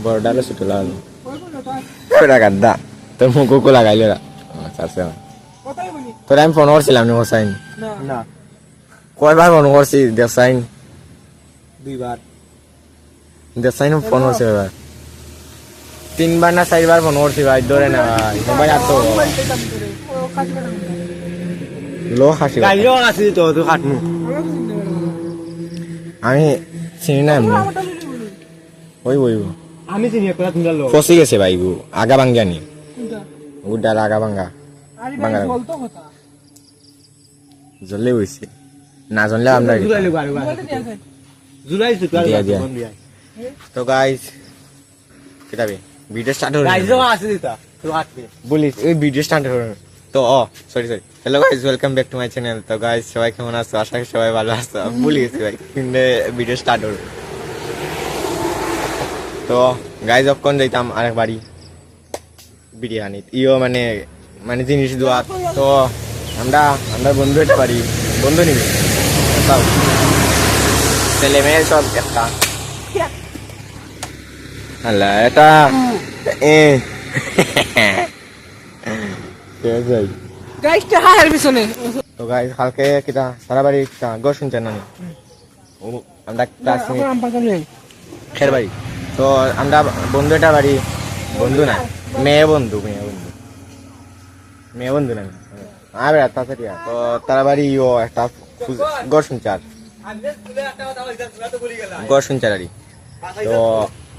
বড় ডালে ছোট লাল ওটা গাদ্দা তোর মুখও লাগাইলে আচ্ছা তোর আমি ফোন করছিলাম নি হোসাইন না কয়বার ফোন করছি দেবসাইন 2 বার দেবসাইন ফোন করছে এবার 3 বার না 4 বার ফোন করছি ভাই ধরে না ভাই মোবাইল আতো লো হাসি গাইও আছে তো তুই কাটনু আমি চিনি না এমনি ওই আমি চিনি একটা তুমি লো ফসি গেছে ভাই আগা ভাঙ্গা নি উডাল আগা ভাঙ্গা ভাঙ্গা জ্বলে হইছে না জানলে আমরা জুলাই দিয়া। তো গাইস কিতাবে ভিডিও স্টার্ট হলো গাইজও আছে দিতা তুই কাটবে বলিস এই ভিডিও স্টার্ট হলো তো sorry hello guys welcome back to my channel তো গাইস সবাই কেমন আছো আশা করি সবাই ভালো আছো বলিস ভাই কিন্তু ভিডিও স্টার্ট হলো তো গাইস অক্ষণ যাইতাম আরেক বাড়ি বিরিয়ানি মানে জিনিস দোয়া তো আমরা বন্ধু একটা বাড়ি বন্ধু নিবি তাও ছেলে মেয়ে সব একটা আল্লাহ এটা গাইসটা হায়ার পিছনে তো গাইস কালকে কিটা সারা বাড়ি কিটা গো শুনছেন না ও আমরা ক্লাসমেট খের বাড়ি তো আমরা বন্ধু একটা বাড়ি বন্ধু না মেয়ে বন্ধু না আর তাড়াতাড়ি তো তারা বাড়ি একটা গড় শুনচার আর তো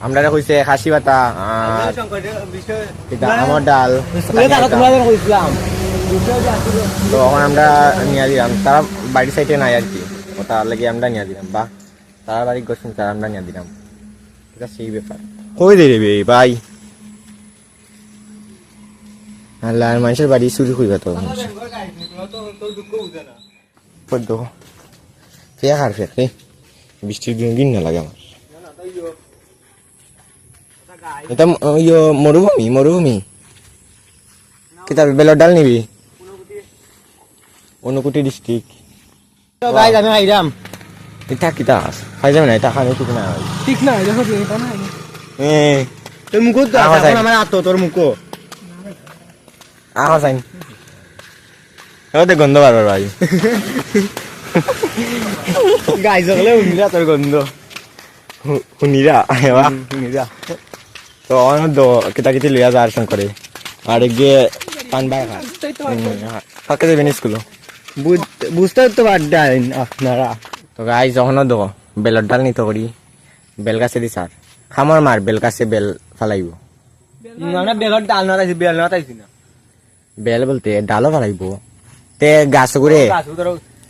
আমরা কইছে খাসি পাতা আর আমার ডাল তো এখন আমরা নিয়ে দিলাম তারা বাড়ির সাইডে নাই আর কি তার লাগে আমরা নিয়ে দিলাম বা তারা বাড়ি গড় শুনচার আমরা নিয়ে দিলাম এটা সেই ব্যাপার কই দে রে ভাই আল্লাহ মানুষের বাড়ি চুরি কইবা তো পদ্ম ফেয়া খার ফেক বৃষ্টির দিন না লাগে আমার এটা মরুভূমি কিতাব বেলর ডাল নিবি অনুকুটি ডিস্ট্রিক্ট গাইজ আমি আইরাম এটা কিতা খাই যাবে না এটা খানে ঠিক না দেখো এটা না তোর মুখ তো আমার আতো তোর মুখ আহ সাইন ওতে গন্ধ বারবার ভাই গাইজ হলে উনিরা তোর গন্ধ হুনিরা উনিরা তো অনেক কিতা লইয়া যাওয়ার সঙ্গে করে আর গিয়ে পান বাই ফাঁকে যাবেন স্কুল বুঝতে তো পারডাই আপনারা তো গাই যখনও দো বেলর ডাল নিতে করি বেল গাছে দি স্যার খামর মার বেল গাছে বেল ফালাইব আমরা বেলর ডাল না তাইছি বেল না তাইছি না বেল বলতে ডালও ফালাইব তে গাছ করে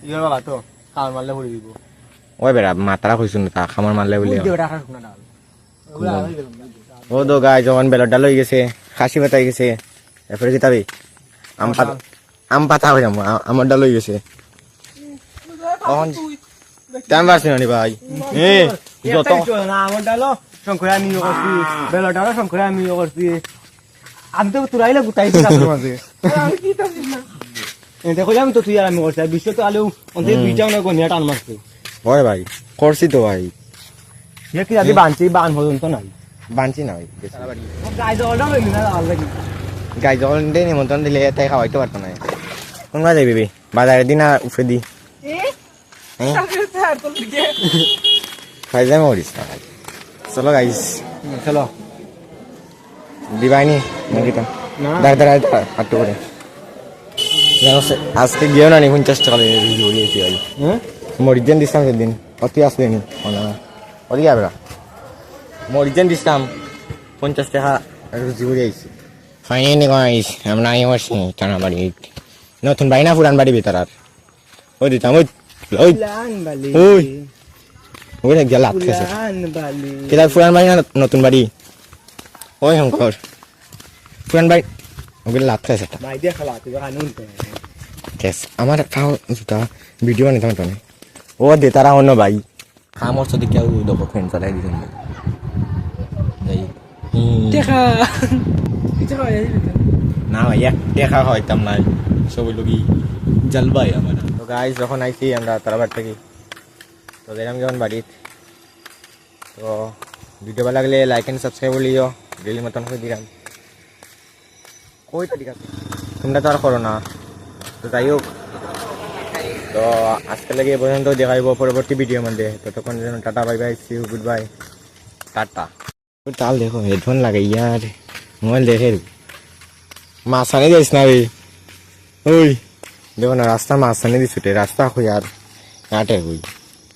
ইয়ে বাবা তো খাওয়ার মারলে ভরে দিব ওই বেড়া মাতারা কইছ না তা খামর মারলে বলি ডাল ও দো গাই যখন বেলর ডাল হয়ে গেছে খাসি পাতাই গেছে এরপরে কিতাবি আম পাতা হয়ে যাবো আমার ডাল হয়ে গেছে তেমন পারছি না ভাই যত আমার ডালো শঙ্করে আমি করছি বেলর ডালো শঙ্করে আমি করছি আমি তো তুরাইলে গুতাইছি মাঝে দেখো আমি তো তুই আর আমি করছি আর বিশ্ব তো আলেও অন্তত দুইটাও না গনিয়া টান মারছে হয় ভাই করছি তো ভাই কি যদি বানছি বান পর্যন্ত নাই বানছি না ভাই গাই জলটা হইলি না লাগি গাই জল দিয়ে নিমন্ত্রণ দিলে তাই খাওয়াইতে পারতো না কোনবা যাবি বাজারের দিন আর উফে দি খাই যাই মরিস না ভাই চলো গাইস চলো দিবাইনি নাকি তো না দাঁড়া হাঁটু করে আজকে গিয়েও না নি 50 টাকা রিভিউ দিয়েছি ভাই মরিজেন দিছিলাম সেদিন অতি আসলে নি অতি যাবে মরিজেন দিছিলাম 50 টাকা রিভিউ দিয়েছি ফাইনালি গাইস আমরা আই আসছি টানা বাড়ি নতুন বাড়ি না পুরান বাড়ি ভিতর আর ওই দিতাম ওই গেল খেয়েছে কেদার পুরান বাড়ি না নতুন বাড়ি ওই শঙ্কর পুরান বাড়ি ওগুলো লাভ খাইছে আমার জুতা ভিডিও বানাইতাম তো ও দে তারা অন্য ভাই আমার সাথে কেউ দেখো ফ্রেন্ড চালাই দিতেন না ভাই দেখা হইতাম না সবাই লোকই জলবাই আমার তো গাইস যখন আইছি আমরা তারাবাড়ি থেকে তো দেখলাম যখন বাড়িত তো ভিডিও ভালো লাগলে লাইক এন্ড সাবস্ক্রাইব করে লিও ডেলি মতন করে দিলাম কইটা ঠিক আছে তোমরা তো আর করো না তো যাই হোক তো আজকে লাগে এই পর্যন্ত দেখাইব পরবর্তী ভিডিওর মধ্যে ততক্ষণ যেন tata bye bye see you goodbye tata তাল দেখো হেডফোন লাগাই ইয়ার মোবাইল দেখে মাঝখানে যাইস না রে ওই দেখো না রাস্তা মাঝখানে দিস রাস্তা হই আর কাটে হই